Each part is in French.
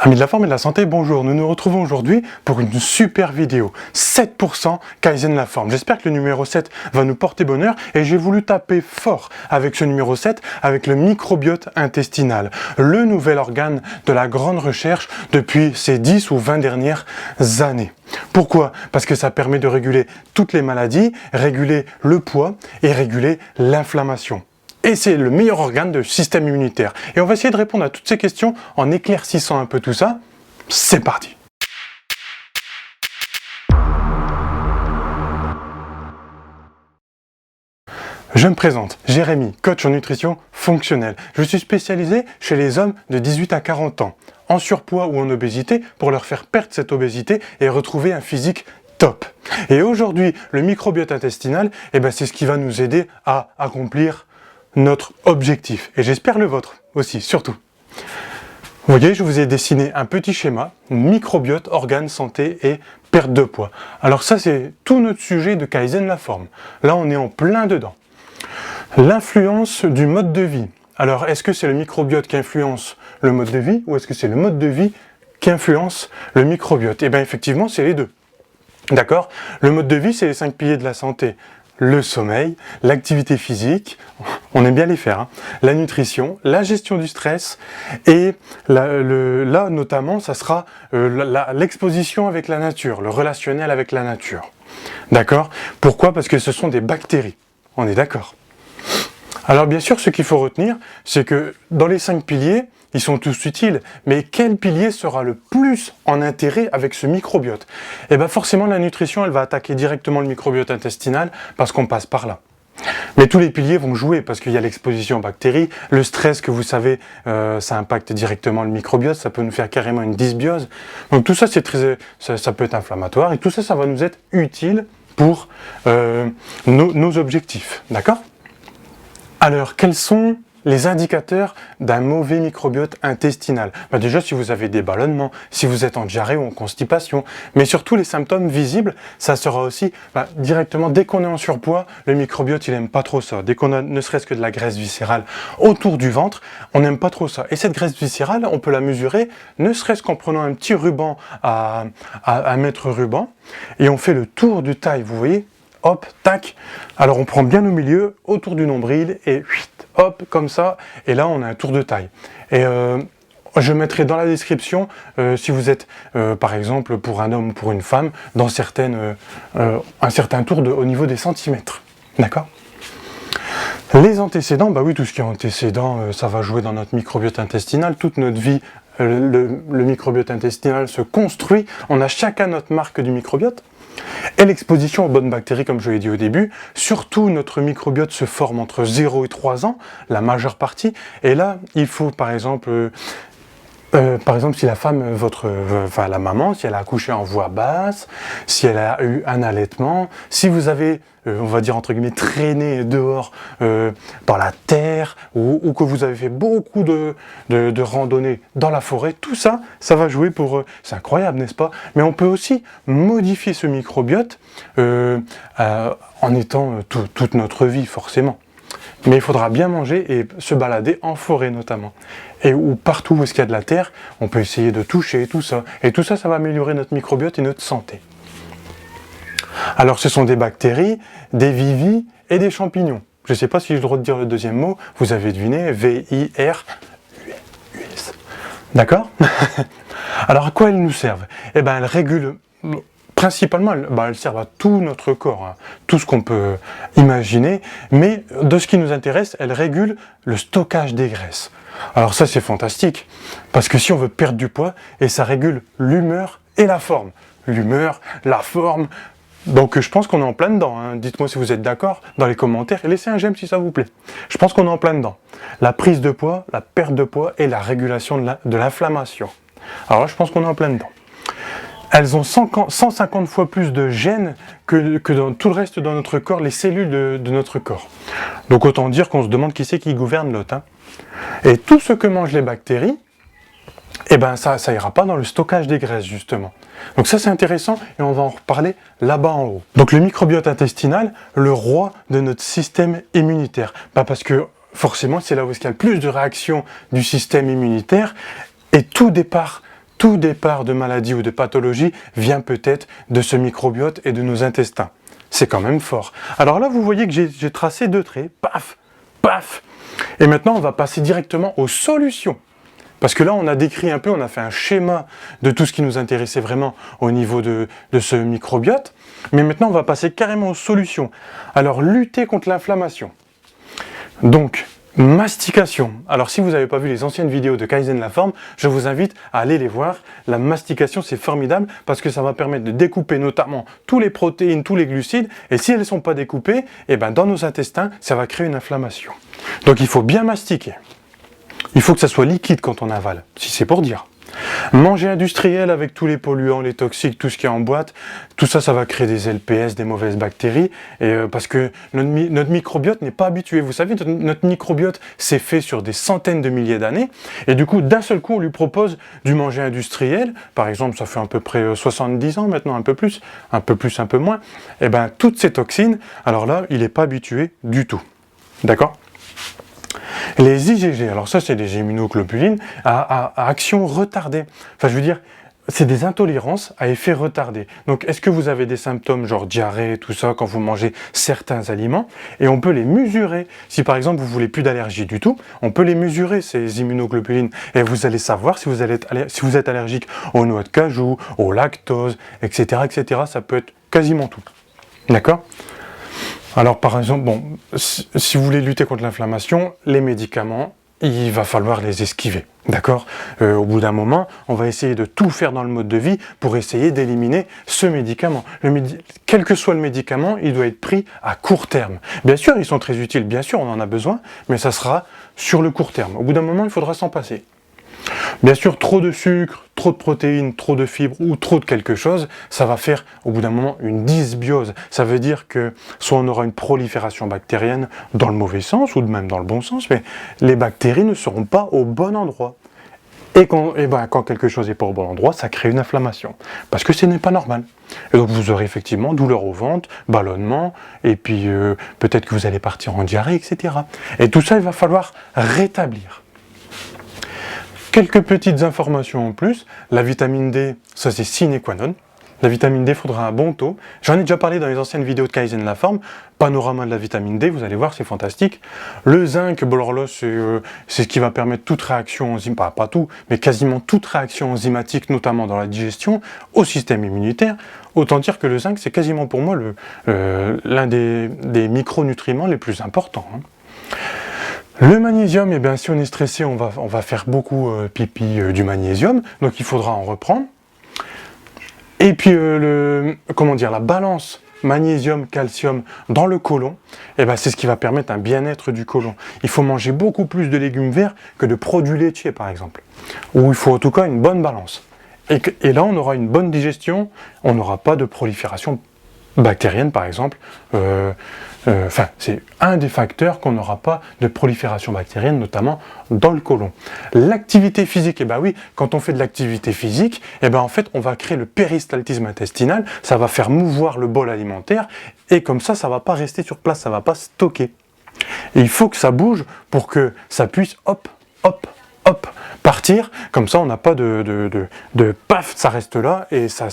Amis de la forme et de la santé, bonjour, nous nous retrouvons aujourd'hui pour une super vidéo, 7% Kaizen la forme. J'espère que le numéro 7 va nous porter bonheur et j'ai voulu taper fort avec ce numéro 7, avec le microbiote intestinal, le nouvel organe de la grande recherche depuis ces 10 ou 20 dernières années. Pourquoi? Parce que ça permet de réguler toutes les maladies, réguler le poids et réguler l'inflammation. Et c'est le meilleur organe du système immunitaire. Et on va essayer de répondre à toutes ces questions en éclaircissant un peu tout ça. C'est parti! Je me présente, Jérémy, coach en nutrition fonctionnelle. Je suis spécialisé chez les hommes de 18 à 40 ans, en surpoids ou en obésité, pour leur faire perdre cette obésité et retrouver un physique top. Et aujourd'hui, le microbiote intestinal, c'est ce qui va nous aider à accomplir notre objectif, et j'espère le vôtre aussi, surtout. Vous voyez, je vous ai dessiné un petit schéma, microbiote, organes, santé et perte de poids. Alors ça, c'est tout notre sujet de Kaizen la forme. Là, on est en plein dedans. L'influence du mode de vie. Alors, est-ce que c'est le microbiote qui influence le mode de vie, ou est-ce que c'est le mode de vie qui influence le microbiote? Eh bien, effectivement, c'est les deux. D'accord? Le mode de vie, c'est les 5 piliers de la santé. Le sommeil, l'activité physique, on aime bien les faire, hein, la nutrition, la gestion du stress, et là notamment, ça sera l'exposition avec la nature, le relationnel avec la nature. D'accord? Pourquoi? Parce que ce sont des bactéries, on est d'accord. Alors bien sûr, ce qu'il faut retenir, c'est que dans les 5 piliers, ils sont tous utiles, mais quel pilier sera le plus en intérêt avec ce microbiote? Eh bien forcément, la nutrition, elle va attaquer directement le microbiote intestinal parce qu'on passe par là. Mais tous les piliers vont jouer parce qu'il y a l'exposition aux bactéries, le stress que vous savez, ça impacte directement le microbiote, ça peut nous faire carrément une dysbiose. Donc tout ça, ça peut être inflammatoire et tout ça, ça va nous être utile pour nos objectifs, d'accord? Alors, quels sont les indicateurs d'un mauvais microbiote intestinal? Déjà, si vous avez des ballonnements, si vous êtes en diarrhée ou en constipation, mais surtout les symptômes visibles, ça sera aussi directement, dès qu'on est en surpoids, le microbiote, il n'aime pas trop ça. Dès qu'on a ne serait-ce que de la graisse viscérale autour du ventre, on n'aime pas trop ça. Et cette graisse viscérale, on peut la mesurer, ne serait-ce qu'en prenant un petit ruban à 1 mètre ruban, et on fait le tour du taille, vous voyez? Hop, tac. Alors on prend bien au milieu, autour du nombril, et hop, comme ça, et là on a un tour de taille. Et je mettrai dans la description, si vous êtes, par exemple, pour un homme ou pour une femme, dans un certain tour au niveau des centimètres. D'accord? Les antécédents, oui, tout ce qui est antécédent, ça va jouer dans notre microbiote intestinal. Toute notre vie, le microbiote intestinal se construit. On a chacun notre marque du microbiote. Et l'exposition aux bonnes bactéries, comme je l'ai dit au début, surtout notre microbiote se forme entre 0 et 3 ans, la majeure partie, et là, il faut par exemple, si la femme, la maman, si elle a accouché en voix basse, si elle a eu un allaitement, si vous avez, on va dire entre guillemets, traîné dehors par la terre, ou que vous avez fait beaucoup de randonnées dans la forêt, tout ça, ça va jouer pour... c'est incroyable, n'est-ce pas? Mais on peut aussi modifier ce microbiote en étant toute notre vie, forcément. Mais il faudra bien manger et se balader en forêt notamment. Et ou partout où il y a de la terre, on peut essayer de toucher tout ça. Et tout ça, ça va améliorer notre microbiote et notre santé. Alors ce sont des bactéries, des vivis et des champignons. Je ne sais pas si j'ai le droit de dire le deuxième mot, vous avez deviné, V-I-R-U-S. D'accord? Alors à quoi elles nous servent? Eh bien elles régulent... Principalement, elles servent à tout notre corps, hein, tout ce qu'on peut imaginer, mais de ce qui nous intéresse, elles régulent le stockage des graisses. Alors ça, c'est fantastique, parce que si on veut perdre du poids, et ça régule l'humeur et la forme. L'humeur, la forme, donc je pense qu'on est en plein dedans, hein. Dites-moi si vous êtes d'accord dans les commentaires, et laissez un j'aime si ça vous plaît. Je pense qu'on est en plein dedans. La prise de poids, la perte de poids et la régulation de l'inflammation. Alors là, je pense qu'on est en plein dedans. Elles ont 150 fois plus de gènes que dans tout le reste de notre corps, les cellules de notre corps. Donc autant dire qu'on se demande qui c'est qui gouverne l'autre. Hein. Et tout ce que mangent les bactéries, ça ira pas dans le stockage des graisses, justement. Donc ça, c'est intéressant, et on va en reparler là-bas en haut. Donc le microbiote intestinal, le roi de notre système immunitaire. Parce que forcément, c'est là où il y a le plus de réactions du système immunitaire, et tout départ tout départ de maladie ou de pathologie vient peut-être de ce microbiote et de nos intestins. C'est quand même fort. Alors là, vous voyez que j'ai tracé 2 traits, paf, paf. Et maintenant, on va passer directement aux solutions. Parce que là, on a décrit un peu, on a fait un schéma de tout ce qui nous intéressait vraiment au niveau de ce microbiote. Mais maintenant, on va passer carrément aux solutions. Alors, lutter contre l'inflammation. Donc, mastication. Alors, si vous n'avez pas vu les anciennes vidéos de Kaizen la forme, je vous invite à aller les voir. La mastication, c'est formidable parce que ça va permettre de découper notamment tous les protéines, tous les glucides. Et si elles ne sont pas découpées, eh ben, dans nos intestins, ça va créer une inflammation. Donc, il faut bien mastiquer. Il faut que ça soit liquide quand on avale, si c'est pour dire. Manger industriel avec tous les polluants, les toxiques, tout ce qui est en boîte, tout ça, ça va créer des LPS, des mauvaises bactéries, et parce que notre microbiote n'est pas habitué. Vous savez, notre microbiote s'est fait sur des centaines de milliers d'années, et du coup, d'un seul coup, on lui propose du manger industriel, par exemple, ça fait à peu près 70 ans maintenant, un peu plus, un peu moins, et ben toutes ces toxines, alors là, il n'est pas habitué du tout. D'accord ? Les IgG, alors ça c'est des immunoglobulines à action retardée. Enfin je veux dire, c'est des intolérances à effet retardé. Donc est-ce que vous avez des symptômes genre diarrhée, tout ça, quand vous mangez certains aliments? Et on peut les mesurer. Si par exemple vous voulez plus d'allergie du tout, on peut les mesurer, ces immunoglobulines. Et vous allez savoir si vous êtes allergique aux noix de cajou, au lactose, etc., etc. Ça peut être quasiment tout. D'accord ? Alors par exemple, bon, si vous voulez lutter contre l'inflammation, les médicaments, il va falloir les esquiver, d'accord ? Au bout d'un moment, on va essayer de tout faire dans le mode de vie pour essayer d'éliminer ce médicament. Quel que soit le médicament, il doit être pris à court terme. Bien sûr, ils sont très utiles, bien sûr, on en a besoin, mais ça sera sur le court terme. Au bout d'un moment, il faudra s'en passer. Bien sûr, trop de sucre, trop de protéines, trop de fibres ou trop de quelque chose, ça va faire au bout d'un moment une dysbiose. Ça veut dire que soit on aura une prolifération bactérienne dans le mauvais sens ou même dans le bon sens, mais les bactéries ne seront pas au bon endroit. Et quand quelque chose n'est pas au bon endroit, ça crée une inflammation. Parce que ce n'est pas normal. Et donc vous aurez effectivement douleur au ventre, ballonnement, et puis peut-être que vous allez partir en diarrhée, etc. Et tout ça, il va falloir rétablir. Quelques petites informations en plus, la vitamine D, ça c'est sine qua non. La vitamine D, il faudra un bon taux. J'en ai déjà parlé dans les anciennes vidéos de Kaizen la forme. Panorama de la vitamine D, vous allez voir, c'est fantastique. Le zinc, bon alors là, c'est ce qui va permettre toute réaction enzymatique, pas tout, mais quasiment toute réaction enzymatique, notamment dans la digestion, au système immunitaire. Autant dire que le zinc, c'est quasiment pour moi l'un des micronutriments les plus importants. Hein. Le magnésium, eh bien, si on est stressé, on va faire beaucoup pipi du magnésium, donc il faudra en reprendre. Et puis, la balance magnésium-calcium dans le côlon, eh ben, c'est ce qui va permettre un bien-être du côlon. Il faut manger beaucoup plus de légumes verts que de produits laitiers, par exemple. Ou il faut en tout cas une bonne balance. Et là, on aura une bonne digestion, on n'aura pas de prolifération bactérienne, par exemple. C'est un des facteurs qu'on n'aura pas de prolifération bactérienne, notamment dans le côlon. L'activité physique, eh ben oui, quand on fait de l'activité physique, eh ben en fait, on va créer le péristaltisme intestinal, ça va faire mouvoir le bol alimentaire, et comme ça, ça ne va pas rester sur place, ça ne va pas stocker. Et il faut que ça bouge pour que ça puisse, hop, partir, comme ça on n'a pas de paf, ça reste là, et ça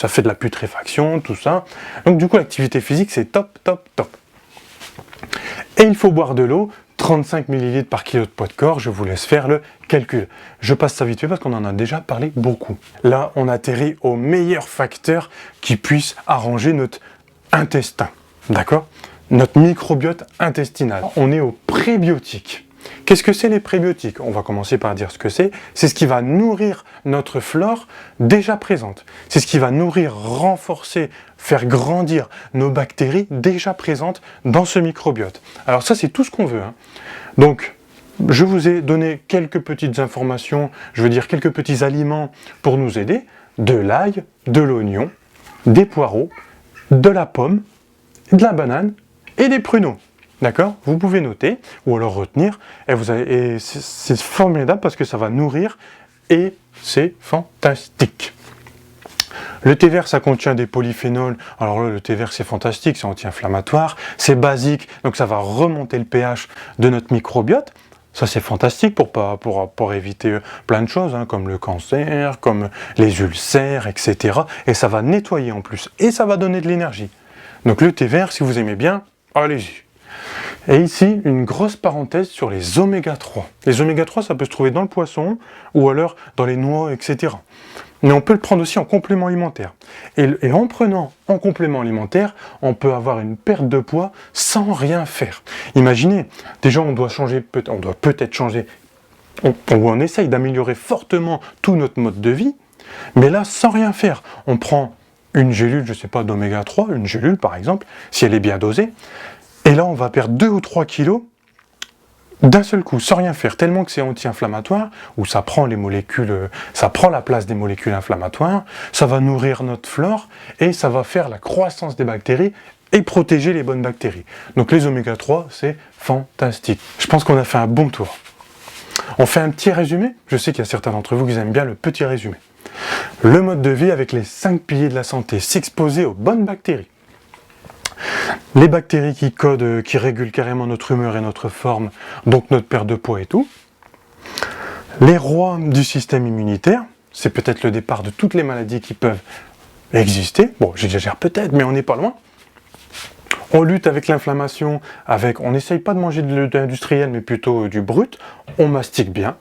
fait de la putréfaction, tout ça. Donc du coup, l'activité physique, c'est top. Et il faut boire de l'eau, 35 ml par kilo de poids de corps, je vous laisse faire le calcul. Je passe ça vite fait parce qu'on en a déjà parlé beaucoup. Là, on atterrit au meilleur facteur qui puisse arranger notre intestin, d'accord ? Notre microbiote intestinal. On est au prébiotique. Qu'est-ce que c'est les prébiotiques ? On va commencer par dire ce que c'est. C'est ce qui va nourrir notre flore déjà présente. C'est ce qui va nourrir, renforcer, faire grandir nos bactéries déjà présentes dans ce microbiote. Alors ça, c'est tout ce qu'on veut. Hein. Donc, je vous ai donné quelques petites informations, je veux dire quelques petits aliments pour nous aider. De l'ail, de l'oignon, des poireaux, de la pomme, de la banane et des pruneaux. D'accord ? Vous pouvez noter ou alors retenir et c'est formidable parce que ça va nourrir et c'est fantastique. Le thé vert, ça contient des polyphénols. Alors là, le thé vert, c'est fantastique, c'est anti-inflammatoire, c'est basique, donc ça va remonter le pH de notre microbiote. Ça c'est fantastique pour éviter plein de choses, hein, comme le cancer, comme les ulcères, etc. Et ça va nettoyer en plus, et ça va donner de l'énergie. Donc le thé vert, si vous aimez bien, allez-y. Et ici, une grosse parenthèse sur les oméga 3. Les oméga 3, ça peut se trouver dans le poisson, ou alors dans les noix, etc. Mais on peut le prendre aussi en complément alimentaire. Et en prenant en complément alimentaire, on peut avoir une perte de poids sans rien faire. Imaginez, déjà on doit peut-être changer, ou on essaye d'améliorer fortement tout notre mode de vie, mais là sans rien faire. On prend une gélule, je ne sais pas, d'oméga 3, une gélule par exemple, si elle est bien dosée, et là on va perdre 2 ou 3 kilos d'un seul coup, sans rien faire, tellement que c'est anti-inflammatoire, où ça prend les molécules, ça prend la place des molécules inflammatoires, ça va nourrir notre flore, et ça va faire la croissance des bactéries, et protéger les bonnes bactéries. Donc les oméga 3, c'est fantastique. Je pense qu'on a fait un bon tour. On fait un petit résumé, je sais qu'il y a certains d'entre vous qui aiment bien le petit résumé. Le mode de vie avec les 5 piliers de la santé, s'exposer aux bonnes bactéries. Les bactéries qui codent, qui régulent carrément notre humeur et notre forme, donc notre perte de poids et tout. Les rois du système immunitaire, c'est peut-être le départ de toutes les maladies qui peuvent exister. Bon, j'exagère peut-être, mais on n'est pas loin. On lutte avec l'inflammation, on n'essaye pas de manger de l'industriel, mais plutôt du brut. On mastique bien.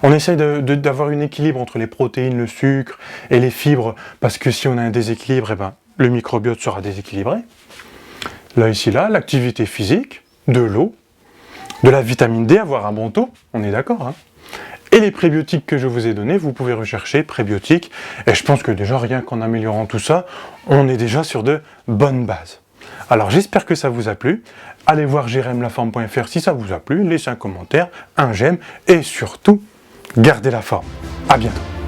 On essaye d'avoir un équilibre entre les protéines, le sucre et les fibres, parce que si on a un déséquilibre, eh ben, le microbiote sera déséquilibré. Là, ici, là, l'activité physique, de l'eau, de la vitamine D, avoir un bon taux, on est d'accord, hein. Et les prébiotiques que je vous ai donnés, vous pouvez rechercher prébiotiques, et je pense que déjà, rien qu'en améliorant tout ça, on est déjà sur de bonnes bases. Alors, j'espère que ça vous a plu. Allez voir jeremlaforme.fr si ça vous a plu, laissez un commentaire, un j'aime, et surtout, gardez la forme. À bientôt.